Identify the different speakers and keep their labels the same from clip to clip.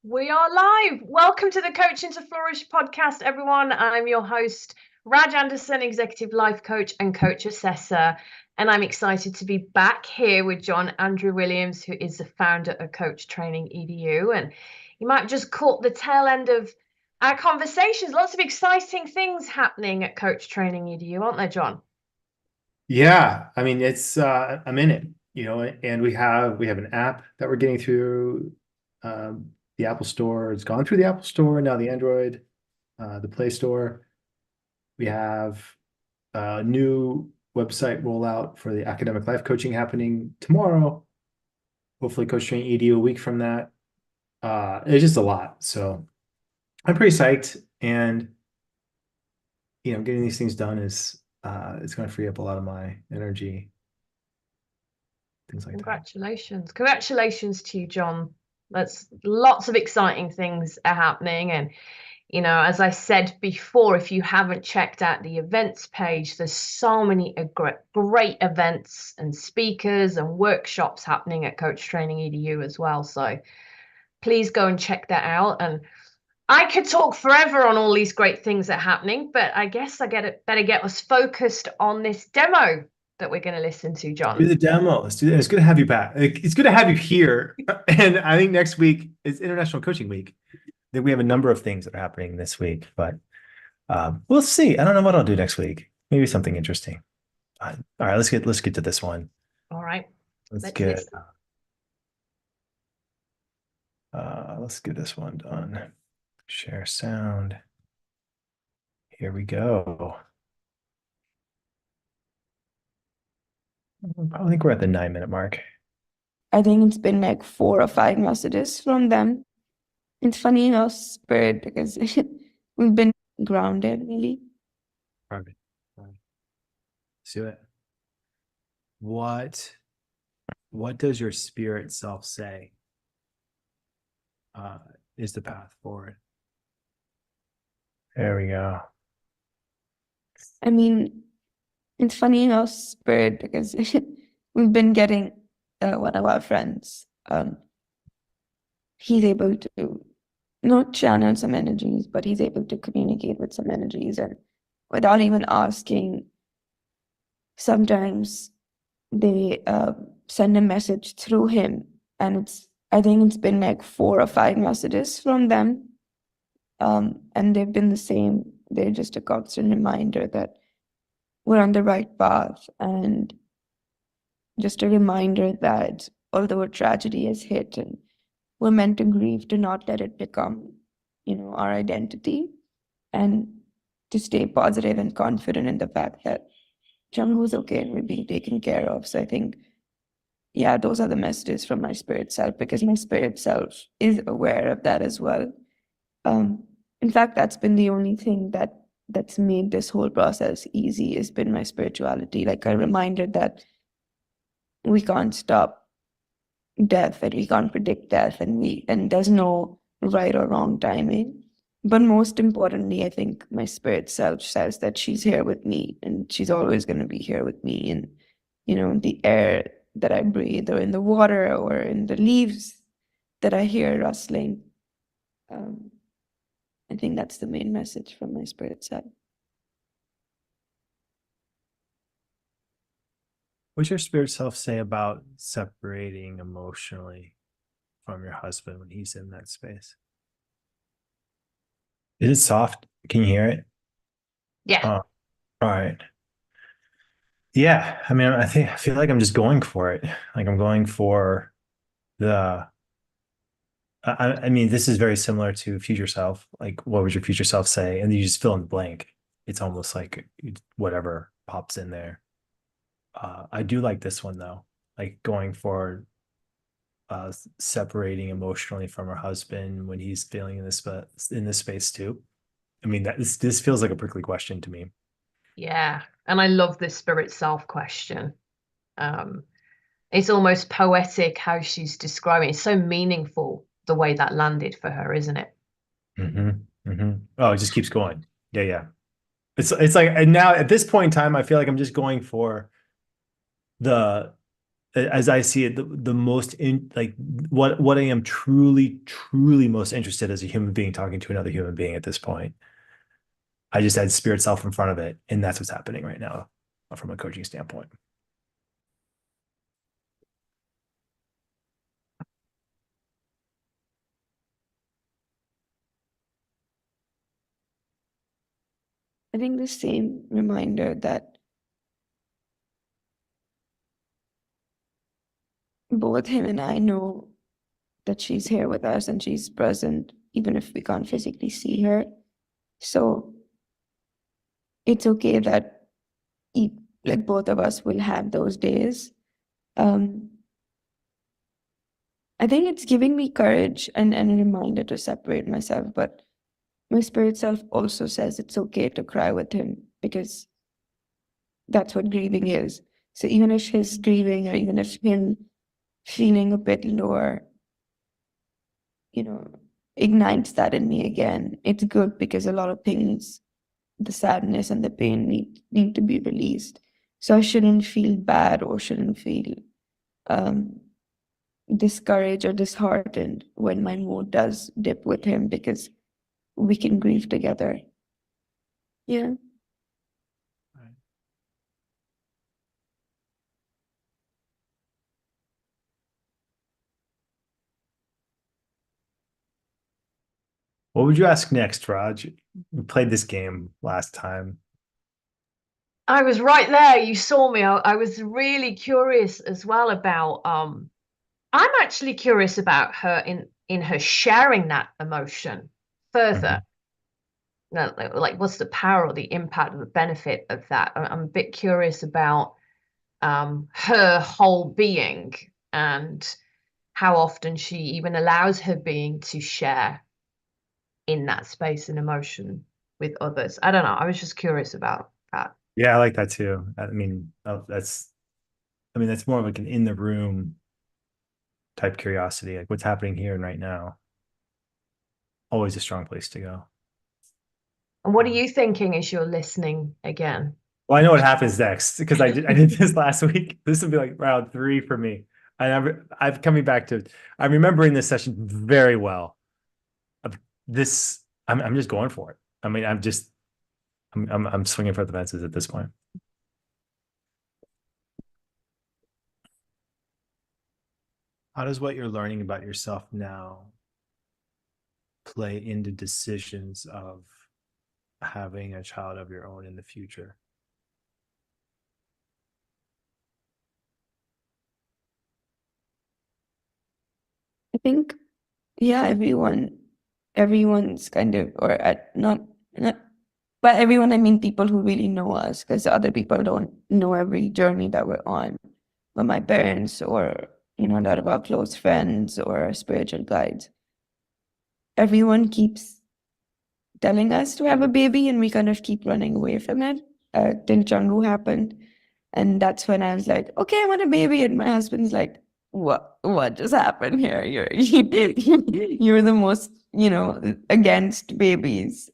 Speaker 1: We are live. Welcome to the Coaching to Flourish podcast, everyone. I'm your host, Raj Anderson, Executive Life Coach and Coach Assessor. And I'm excited to be back here with John Andrew Williams, who is the founder of Coach Training EDU. And you might have just caught the tail end of our conversations. Lots of exciting things happening at Coach Training EDU, aren't there, John?
Speaker 2: Yeah, I mean it's I'm in it, and we have an app that we're getting through the Apple Store. It's gone through the Apple Store, now the Android, the Play Store. We have a new website rollout for the academic life coaching happening tomorrow. Hopefully Coach Training EDU a week from that. It's just a lot. So I'm pretty psyched, and getting these things done is it's going to free up a lot of my energy, things like that.
Speaker 1: Congratulations to you, John. That's lots of exciting things are happening. And, as I said before, if you haven't checked out the events page, there's so many great events and speakers and workshops happening at Coach Training EDU as well. So please go and check that out. And I could talk forever on all these great things that are happening, but I guess better get us focused on this demo that we're going to listen to, John.
Speaker 2: Do the demo. Let's do that. It's good to have you back. It's good to have you here. And I think next week is International Coaching Week. I think we have a number of things that are happening this week, but we'll see. I don't know what I'll do next week. Maybe something interesting. All right, let's get to this one.
Speaker 1: All right.
Speaker 2: Let's get let's get this one done. Share sound. Here we go. I think we're at the 9-minute mark.
Speaker 3: I think it's been like 4 or 5 messages from them. It's funny, Spirit, because we've been grounded, really.
Speaker 2: Perfect. Let's do it. What does your spirit self say is the path forward? There we go.
Speaker 3: I mean, it's funny, Spirit, because we've been getting one of our friends. He's able to not channel some energies, but he's able to communicate with some energies, and without even asking, sometimes they send a message through him, and I think it's been like 4 or 5 messages from them, and they've been the same. They're just a constant reminder that we're on the right path, and just a reminder that although a tragedy has hit and we're meant to grieve, to not let it become, our identity, and to stay positive and confident in the fact that Jungwoo's okay and we're being taken care of. So I think, yeah, those are the messages from my spirit self, because my spirit self is aware of that as well. In fact, that's been the only thing that's made this whole process easy, has been my spirituality. Like a reminder that we can't stop death, and we can't predict death, and there's no right or wrong timing. But most importantly, I think my spirit self says that she's here with me, and she's always going to be here with me. And, the air that I breathe, or in the water, or in the leaves that I hear rustling. I think that's the main message from my spirit self.
Speaker 2: What's your spirit self say about separating emotionally from your husband when he's in that space? Is it soft? Can you hear it?
Speaker 1: Yeah.
Speaker 2: All right. Yeah. I mean, I feel like I'm just going for it. Like I'm going for I mean, this is very similar to future self. Like, what would your future self say? And you just fill in the blank. It's almost like whatever pops in there. I do like this one though, like going for separating emotionally from her husband when he's feeling in this space too. I mean, this feels like a prickly question to me.
Speaker 1: Yeah, and I love this spirit self question. It's almost poetic how she's describing it. It's so meaningful the way that landed for her, isn't it?
Speaker 2: Oh, it just keeps going. Yeah. It's like, and now at this point in time, I feel like I'm just going for the as I see it, the most what I am truly most interested as a human being talking to another human being at this point. I just had spirit self in front of it, and that's what's happening right now from a coaching standpoint.
Speaker 3: I think the same reminder that both him and I know that she's here with us and she's present, even if we can't physically see her. So it's okay that like both of us will have those days. I think it's giving me courage and a reminder to separate myself, but my spirit self also says it's okay to cry with him because that's what grieving is. So even if he's grieving or even if him feeling a bit lower, ignites that in me again, it's good because a lot of things, the sadness and the pain need to be released. So I shouldn't feel bad or shouldn't feel discouraged or disheartened when my mood does dip with him because we can grieve together. Yeah.
Speaker 2: What would you ask next, Raj? We played this game last time.
Speaker 1: I was right there. You saw me. I was really curious as well about I'm actually curious about her in her sharing that emotion further. Like what's the power or the impact or the benefit of that? I'm a bit curious about her whole being and how often she even allows her being to share in that space and emotion with others. I don't know. I was just curious about that.
Speaker 2: Yeah, I like that too. That's more of like an in the room type curiosity, like what's happening here and right now. Always a strong place to go.
Speaker 1: And what are you thinking as you're listening again?
Speaker 2: Well, I know what happens next because I did this last week. This will be like round 3 for me. I'm coming back to. I'm remembering this session very well. This, I'm just going for it. I mean, I'm swinging for the fences at this point. How does what you're learning about yourself now play into decisions of having a child of your own in the future?
Speaker 3: I think, yeah, everyone's kind of, or not, by everyone, I mean people who really know us, because other people don't know every journey that we're on. But my parents or, a lot of our close friends or spiritual guides, everyone keeps telling us to have a baby and we kind of keep running away from it till Changu happened. And that's when I was like, okay, I want a baby. And my husband's like, what just happened here? You're the most, against babies.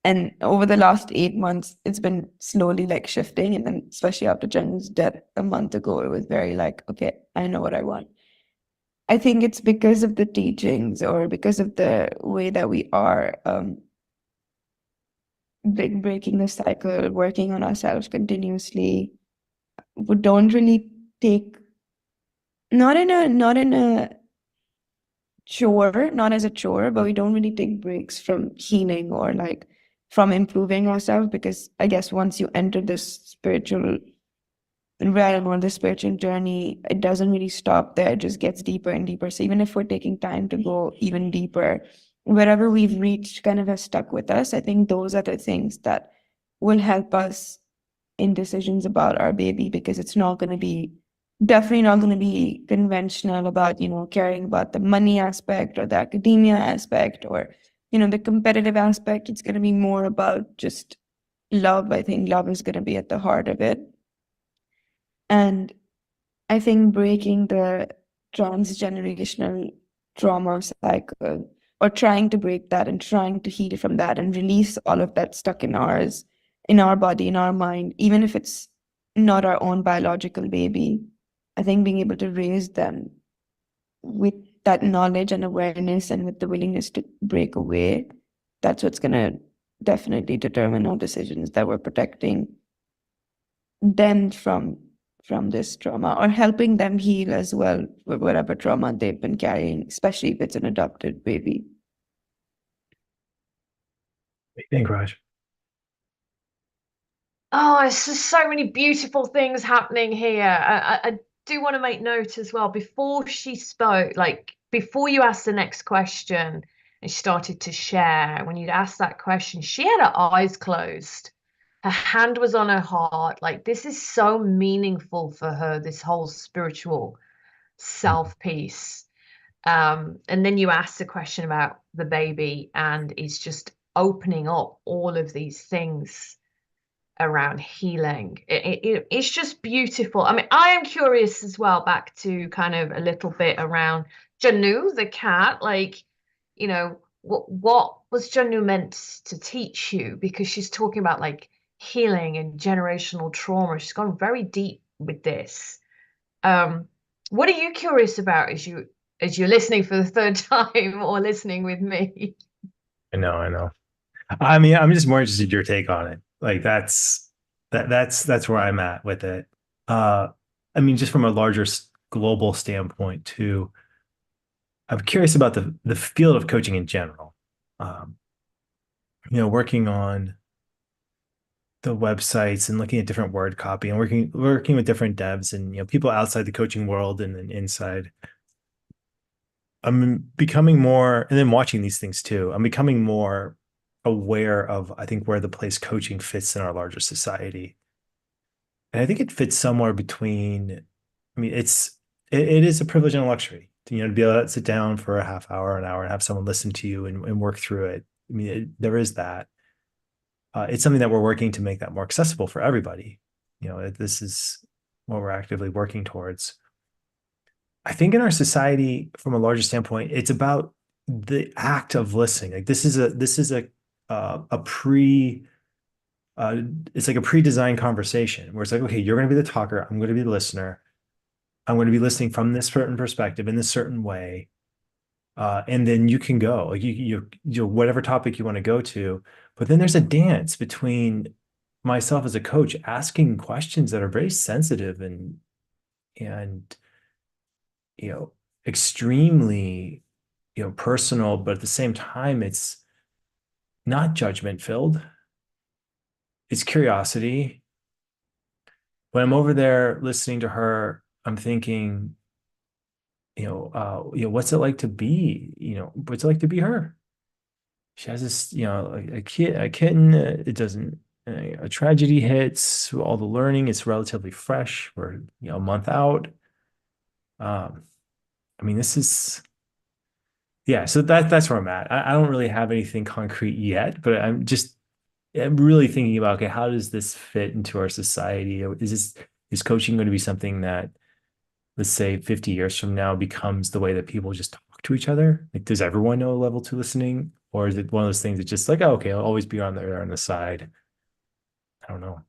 Speaker 3: And over the last 8 months, it's been slowly like shifting. And then especially after Changu's death a month ago, it was very like, okay, I know what I want. I think it's because of the teachings or because of the way that we are breaking the cycle, working on ourselves continuously. We don't really take not in a chore, not as a chore, but we don't really take breaks from healing or like from improving ourselves because I guess once you enter this spiritual realm or the spiritual journey, it doesn't really stop there. It just gets deeper and deeper. So even if we're taking time to go even deeper, wherever we've reached kind of has stuck with us. I think those are the things that will help us in decisions about our baby because it's not going to be definitely not going to be conventional about, caring about the money aspect or the academia aspect or, the competitive aspect. It's going to be more about just love. I think love is going to be at the heart of it. And I think breaking the transgenerational trauma cycle or trying to break that and trying to heal from that and release all of that stuck in ours, in our body, in our mind, even if it's not our own biological baby, I think being able to raise them with that knowledge and awareness and with the willingness to break away, that's what's going to definitely determine our decisions, that we're protecting them from this trauma or helping them heal as well with whatever trauma they've been carrying, especially if it's an adopted baby.
Speaker 2: What do you think, Raj?
Speaker 1: Oh, it's just so many beautiful things happening here. I do want to make note as well, before she spoke, like before you asked the next question and she started to share, when you'd asked that question, she had her eyes closed. Her hand was on her heart. Like, this is so meaningful for her, this whole spiritual self piece. And then you ask the question about the baby, and it's just opening up all of these things around healing. It's just beautiful. I mean, I am curious as well, back to kind of a little bit around Janu, the cat. Like, you know, what was Janu meant to teach you? Because she's talking about like healing and generational trauma. She's gone very deep with this. What are you curious about as you're listening for the third time or listening with me?
Speaker 2: I know. I mean, I'm just more interested in your take on it. Like that's where I'm at with it. I mean, just from a larger global standpoint too, I'm curious about the field of coaching in general. Um, working on the websites and looking at different word copy and working with different devs and people outside the coaching world and then inside. I'm becoming more, and then watching these things too, I'm becoming more aware of, I think, where the place coaching fits in our larger society. And I think it fits somewhere between, I mean, it is a privilege and a luxury to be able to sit down for a half hour, an hour, and have someone listen to you and work through it. I mean, there is that. It's something that we're working to make that more accessible for everybody. This is what we're actively working towards. I think in our society, from a larger standpoint, it's about the act of listening. Like this is a pre it's like a pre-designed conversation where it's like, okay, you're going to be the talker, I'm going to be the listener, I'm going to be listening from this certain perspective in this certain way, and then you can go like you whatever topic you want to go to. But then there's a dance between myself as a coach asking questions that are very sensitive and extremely, personal, but at the same time, it's not judgment filled. It's curiosity. When I'm over there listening to her, I'm thinking, what's it like to be, what's it like to be her? She has this, a kitten. It doesn't, a tragedy hits, all the learning, it's relatively fresh. We're, a month out. I mean, this is, yeah, so that's where I'm at. I don't really have anything concrete yet, but I'm really thinking about, okay, how does this fit into our society? Is coaching going to be something that, let's say 50 years from now, becomes the way that people just talk to each other? Like, does everyone know level 2 listening? Or is it one of those things that's just like, oh, okay, I'll always be on the side? I don't know.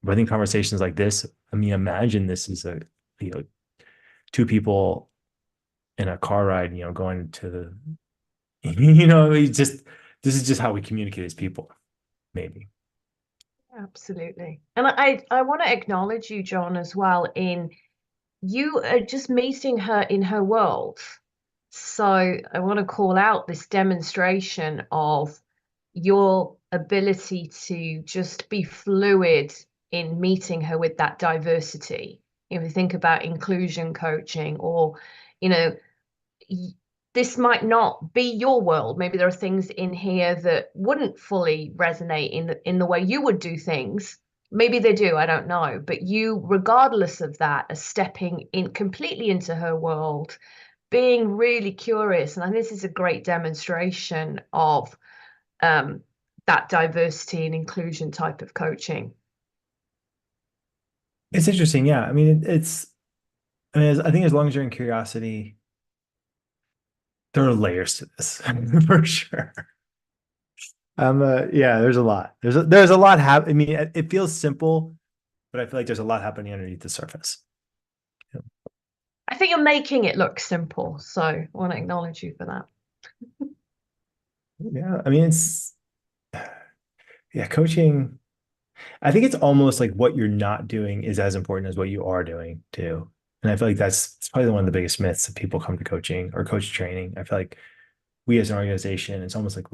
Speaker 2: But I think conversations like this, I mean, imagine this is two people in a car ride, going to the, this is just how we communicate as people, maybe.
Speaker 1: Absolutely. And I want to acknowledge you, John, as well, in you just meeting her in her world. So I want to call out this demonstration of your ability to just be fluid in meeting her with that diversity. If you think about inclusion coaching, or, this might not be your world. Maybe there are things in here that wouldn't fully resonate in the way you would do things. Maybe they do, I don't know. But you, regardless of that, are stepping in completely into her world, being really curious. And I think this is a great demonstration of that diversity and inclusion type of coaching.
Speaker 2: It's interesting. Yeah. I mean, I think as long as you're in curiosity, there are layers to this for sure. Yeah, there's a lot. There's a lot I mean, it feels simple, but I feel like there's a lot happening underneath the surface.
Speaker 1: I think you're making it look simple, so I want to acknowledge you for that.
Speaker 2: Yeah, I mean, coaching. I think it's almost like what you're not doing is as important as what you are doing too. And I feel like it's probably one of the biggest myths that people come to coaching or coach training. I feel like we as an organization, it's almost like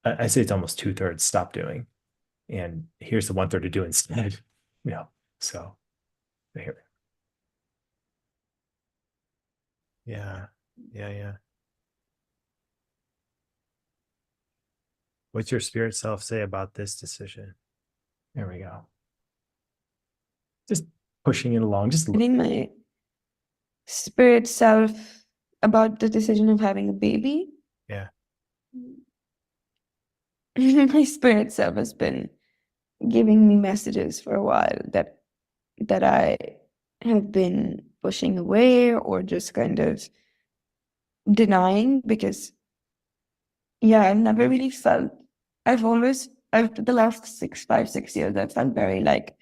Speaker 2: I say it's almost 2/3 stop doing. And here's the 1/3 to do instead. So here. Yeah. Yeah. What's your spirit self say about this decision? There we go. Just pushing it along.
Speaker 3: I think my spirit self about the decision of having a baby.
Speaker 2: Yeah.
Speaker 3: My spirit self has been giving me messages for a while that I have been pushing away or just kind of denying because I've never really felt I've the last 6 years I've felt very like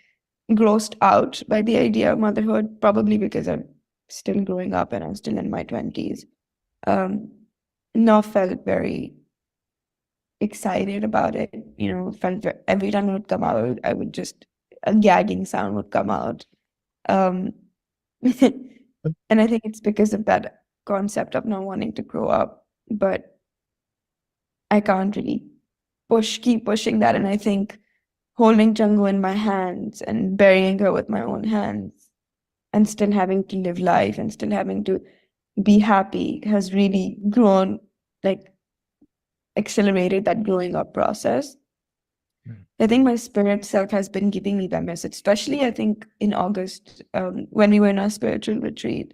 Speaker 3: grossed out by the idea of motherhood, probably because I'm still growing up and I'm still in my 20s. Not felt very excited about it, every time it would come out, a gagging sound would come out. Um, and I think it's because of that concept of not wanting to grow up, but I can't really keep pushing that. And I think holding Changu in my hands and burying her with my own hands and still having to live life and still having to be happy has really grown, like accelerated that growing up process. I think my spirit self has been giving me that message, especially I think in August, when we were in our spiritual retreat.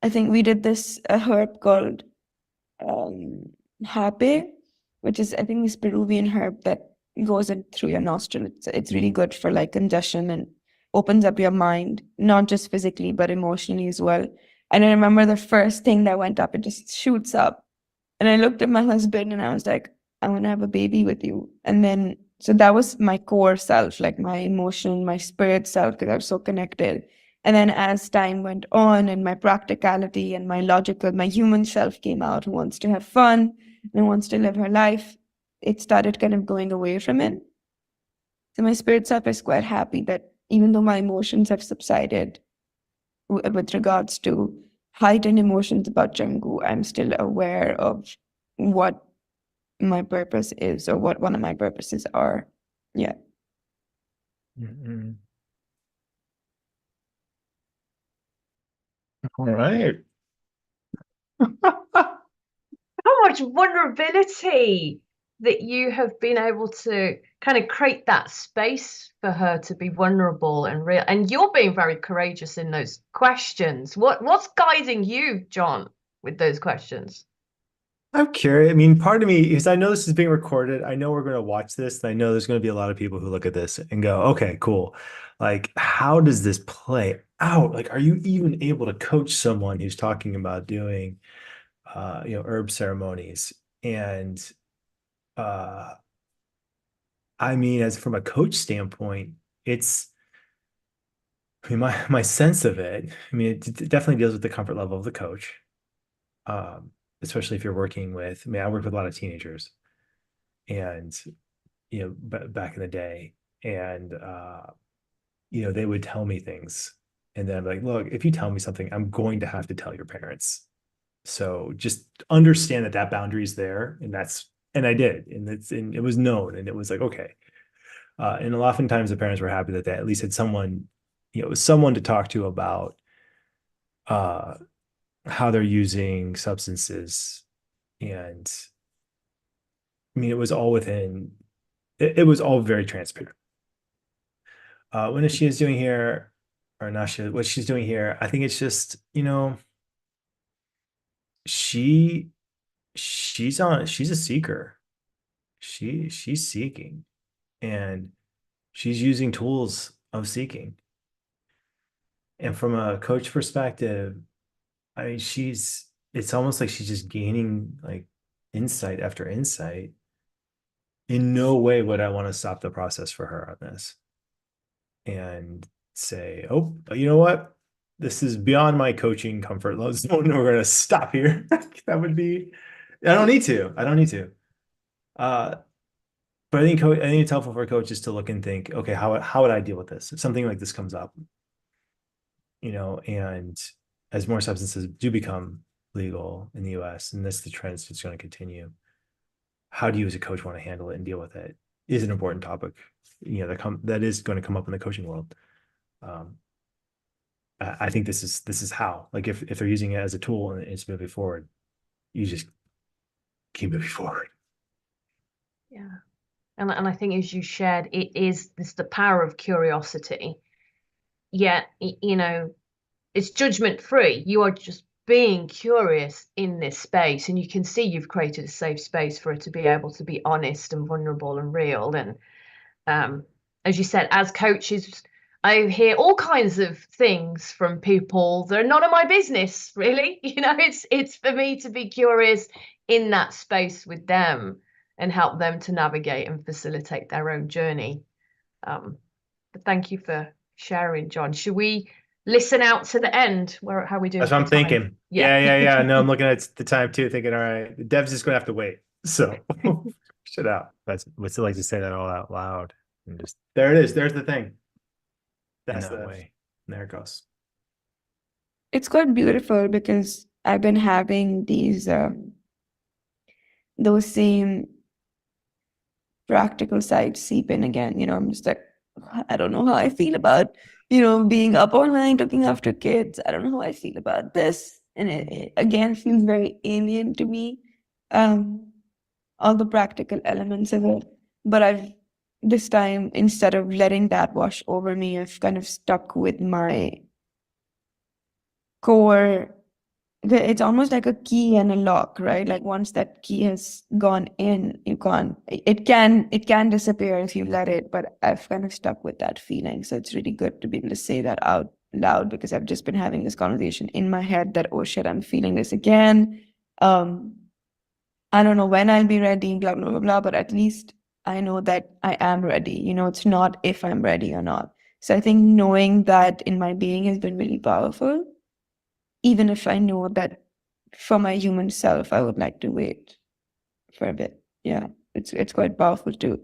Speaker 3: I think we did a herb called hape, which is I think this Peruvian herb that goes in through your nostril. It's really good for like congestion and opens up your mind, not just physically but emotionally as well. And I remember the first thing that went up, it just shoots up. And I looked at my husband and I was like, I want to have a baby with you. And then, so that was my core self, like my emotion, my spirit self, because I was so connected. And then as time went on and my practicality and my logical, my human self came out who wants to have fun and wants to live her life, it started kind of going away from it. So my spirit self is quite happy that even though my emotions have subsided with regards to heightened emotions about Changu, I'm still aware of what my purpose is or what one of my purposes are. Yeah.
Speaker 2: Mm-hmm. All right.
Speaker 1: How much vulnerability that you have been able to kind of create that space for her to be vulnerable and real. And you're being very courageous in those questions. What's guiding you, John, with those questions?
Speaker 2: I'm curious. I mean, part of me, because I know this is being recorded, I know we're going to watch this, and I know there's going to be a lot of people who look at this and go, okay, cool. Like, how does this play out? Like, are you even able to coach someone who's talking about doing, herb ceremonies? And I mean, as from a coach standpoint, I mean, my sense of it, I mean, it definitely deals with the comfort level of the coach. Especially if you're working with, I mean, I work with a lot of teenagers and, back in the day and, they would tell me things and then I'm like, look, if you tell me something, I'm going to have to tell your parents. So just understand that boundary is there and I did, and it was known and it was like, okay. And oftentimes the parents were happy that they at least had someone, someone to talk to about, how they're using substances. And I mean, it was all it was all very transparent. What she is doing here, or Nasheya, what she's doing here, I think it's just, she she's a seeker. She's seeking and she's using tools of seeking. And from a coach perspective, I mean, it's almost like she's just gaining like insight after insight. In no way would I want to stop the process for her on this and say, oh, you know what? this is beyond my coaching comfort zone. We're gonna stop here. That would be. I don't need to. But I think it's helpful for coaches to look and think, okay, how would I deal with this if something like this comes up? And as more substances do become legal in the U.S., and this the trend is going to continue, how do you as a coach want to handle it and deal with it? Is an important topic, that is going to come up in the coaching world. I think this is how, like, if they're using it as a tool and it's moving forward, you just keep moving forward.
Speaker 1: Yeah. And I think, as you shared, it's the power of curiosity. Yet, it's judgment free. You are just being curious in this space, and you can see you've created a safe space for her to be able to be honest and vulnerable and real. And as you said, as coaches, I hear all kinds of things from people that are none of my business, really. It's for me to be curious in that space with them and help them to navigate and facilitate their own journey. But thank you for sharing, John. Should we listen out to the end? How are we doing?
Speaker 2: That's what I'm thinking.
Speaker 1: Yeah.
Speaker 2: No, I'm looking at the time too, thinking, all right, the dev's just gonna have to wait. So shut out. What's it like to say that all out loud? And just there it is. There's the thing. That's the way. And there it goes.
Speaker 3: It's quite beautiful because I've been having those same practical sides seep in again. I'm just like, I don't know how I feel about, being up all night looking after kids. I don't know how I feel about this. And it again feels very alien to me, all the practical elements of it. But this time, instead of letting that wash over me, I've kind of stuck with my core. It's almost like a key and a lock, right? Like once that key has gone in, it can disappear if you let it, but I've kind of stuck with that feeling. So it's really good to be able to say that out loud, because I've just been having this conversation in my head that, oh shit, I'm feeling this again. I don't know when I'll be ready, blah, blah, blah, blah, but at least I know that I am ready. It's not if I'm ready or not. So I think knowing that in my being has been really powerful. Even if I know that for my human self, I would like to wait for a bit. Yeah, it's quite powerful to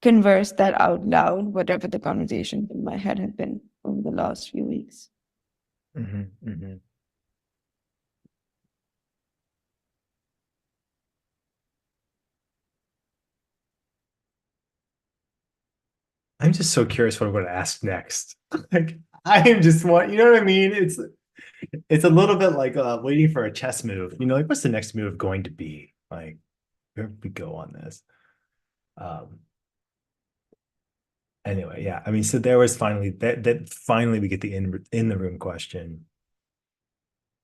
Speaker 3: converse that out loud, whatever the conversation in my head had been over the last few weeks.
Speaker 2: Mm-hmm, mm-hmm. I'm just so curious what I'm going to ask next. Like, I am just you know what I mean? It's a little bit like waiting for a chess move. Like, what's the next move going to be? Like, where we go on this? Anyway, yeah. I mean, so there was finally that finally we get the in the room question.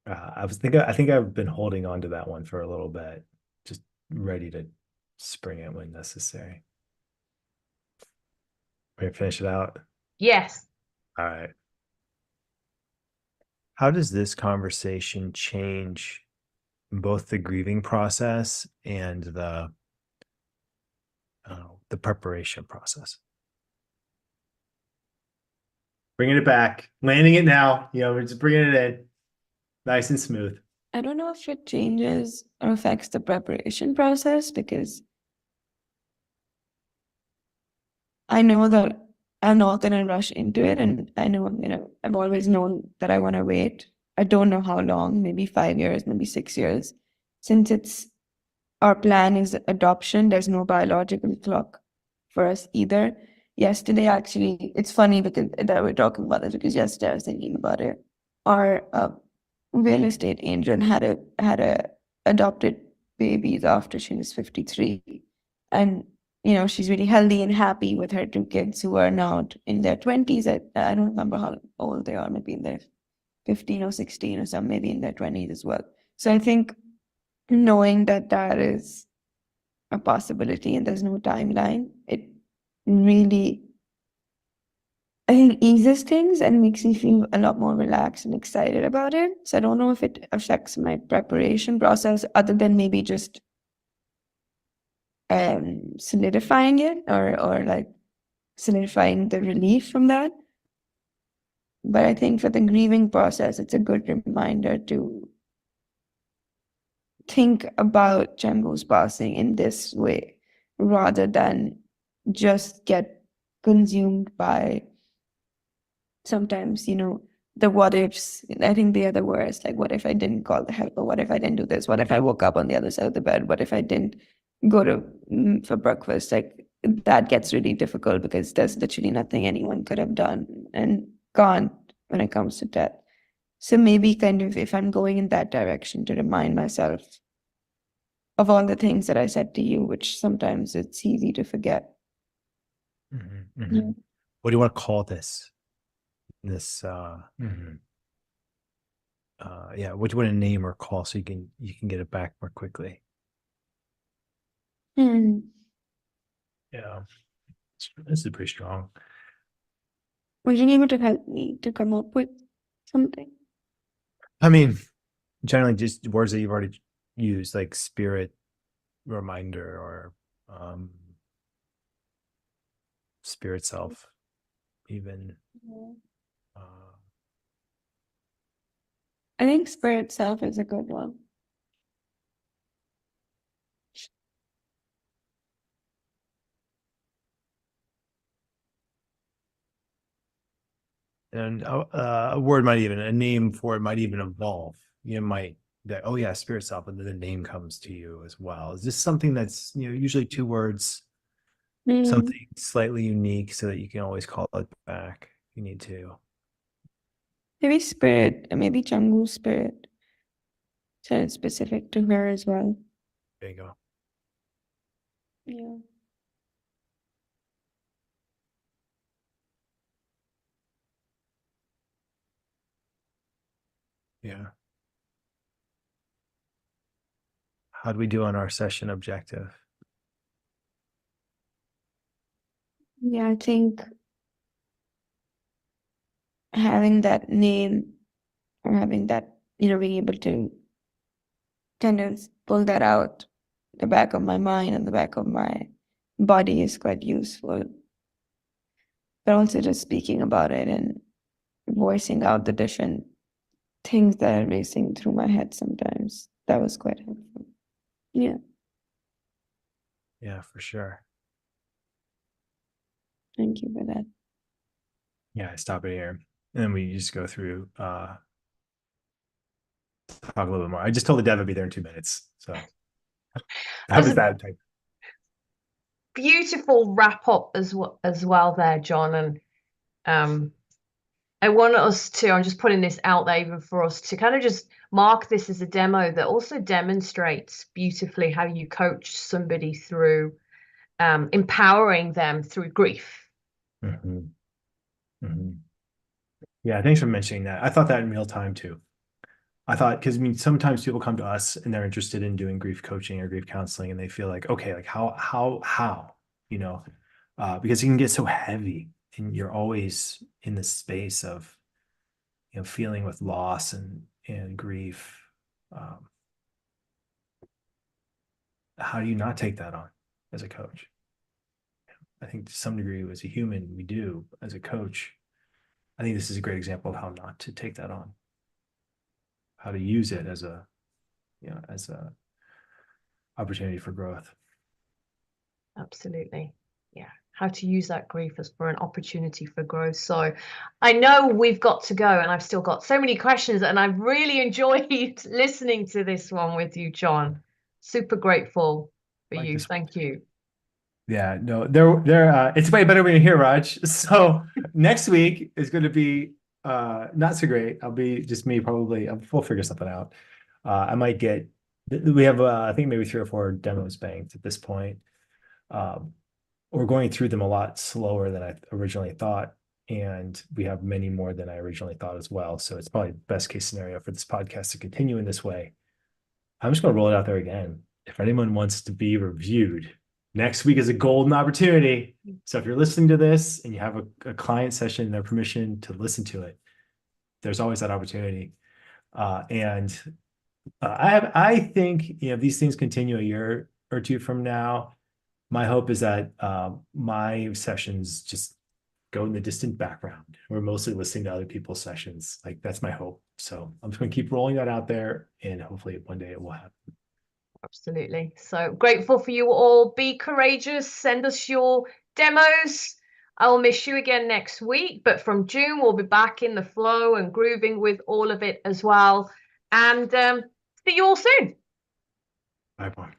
Speaker 2: I think I've been holding on to that one for a little bit, just ready to spring it when necessary. Ready to finish it out?
Speaker 1: Yes.
Speaker 2: All right. How does this conversation change both the grieving process and the preparation process? Bringing it back, landing it now. We're just bringing it in, nice and smooth.
Speaker 3: I don't know if it changes or affects the preparation process, because I know that I'm not going to rush into it. And I know, I've always known that I want to wait. I don't know how long, maybe 5 years, maybe 6 years. Since our plan is adoption, there's no biological clock for us either. Yesterday, actually, it's funny because that we're talking about this, because yesterday I was thinking about it. Our real estate agent had a adopted babies after she was 53. And she's really healthy and happy with her 2 kids, who are now in their 20s. I don't remember how old they are, maybe in their 15 or 16 or some, maybe in their 20s as well. So I think knowing that is a possibility and there's no timeline, it really, I think, eases things and makes me feel a lot more relaxed and excited about it. So I don't know if it affects my preparation process, other than maybe just solidifying it or like solidifying the relief from that. But I think for the grieving process, it's a good reminder to think about Django's passing in this way rather than just get consumed by sometimes, the what ifs. I think the other words, like, what if I didn't call the help, or what if I didn't do this? What if I woke up on the other side of the bed? What if I didn't go to for breakfast? Like, that gets really difficult because there's literally nothing anyone could have done and can't when it comes to death. So maybe kind of if I'm going in that direction to remind myself of all the things that I said to you, which sometimes it's easy to forget.
Speaker 4: Yeah. What do you want to call this? Yeah, what do you want to name or call so you can get it back more quickly?
Speaker 3: Hmm.
Speaker 4: Yeah, this is pretty strong.
Speaker 3: Were you able to help me to come up with something?
Speaker 4: I mean, generally just words that you've already used, like spirit reminder or spirit self, even.
Speaker 3: I think spirit self is a good one.
Speaker 4: And a word might even, a name for it might even evolve. You might that, oh yeah, spirit self, and then the name comes to you as well. Is this something that's, usually 2 words, something slightly unique so that you can always call it back if you need to?
Speaker 3: Maybe spirit, maybe Changu's spirit. So it's specific to her as well.
Speaker 4: There you go.
Speaker 3: Yeah.
Speaker 4: Yeah. How do we do on our session objective?
Speaker 3: Yeah, I think having that name or having that, being able to kind of pull that out the back of my mind and the back of my body is quite useful. But also just speaking about it and voicing out the different things that are racing through my head sometimes. That was quite helpful. Yeah.
Speaker 4: Yeah, for sure.
Speaker 3: Thank you for that.
Speaker 4: Yeah, I stop it here. And then we just go through talk a little bit more. I just told the dev I'd be there in 2 minutes. So how was that type?
Speaker 1: Beautiful wrap up as well there, John. And I want us to, I'm just putting this out there even for us to kind of just mark this as a demo that also demonstrates beautifully how you coach somebody through empowering them through grief.
Speaker 4: Yeah, thanks for mentioning that. I thought that in real time too. I thought, because sometimes people come to us and they're interested in doing grief coaching or grief counseling, and they feel like, okay, like how, because it can get so heavy, and you're always in the space of, feeling with loss and grief. How do you not take that on as a coach? I think to some degree, as a human, we do. As a coach, I think this is a great example of how not to take that on. How to use it as a opportunity for growth.
Speaker 1: Absolutely. Yeah. How to use that grief as for an opportunity for growth. So I know we've got to go, and I've still got so many questions, and I've really enjoyed listening to this one with you, John. Super grateful for you. Thank you.
Speaker 4: Yeah, no, it's way better when you're here, Raj. So next week is going to be not so great. I'll be just me probably. We'll figure something out. I might get. We have I think maybe 3 or 4 demos banked at this point. We're going through them a lot slower than I originally thought, and we have many more than I originally thought as well. So it's probably the best case scenario for this podcast to continue in this way. I'm just going to roll it out there again. If anyone wants to be reviewed, next week is a golden opportunity. So if you're listening to this and you have a client session and their permission to listen to it, there's always that opportunity. I think, if these things continue a year or 2 from now, my hope is that my sessions just go in the distant background. We're mostly listening to other people's sessions. Like that's my hope. So I'm just going to keep rolling that out there, and hopefully one day it will happen.
Speaker 1: Absolutely. So grateful for you all. Be courageous. Send us your demos. I'll miss you again next week, but from June we'll be back in the flow and grooving with all of it as well. And see you all soon.
Speaker 4: Bye bye.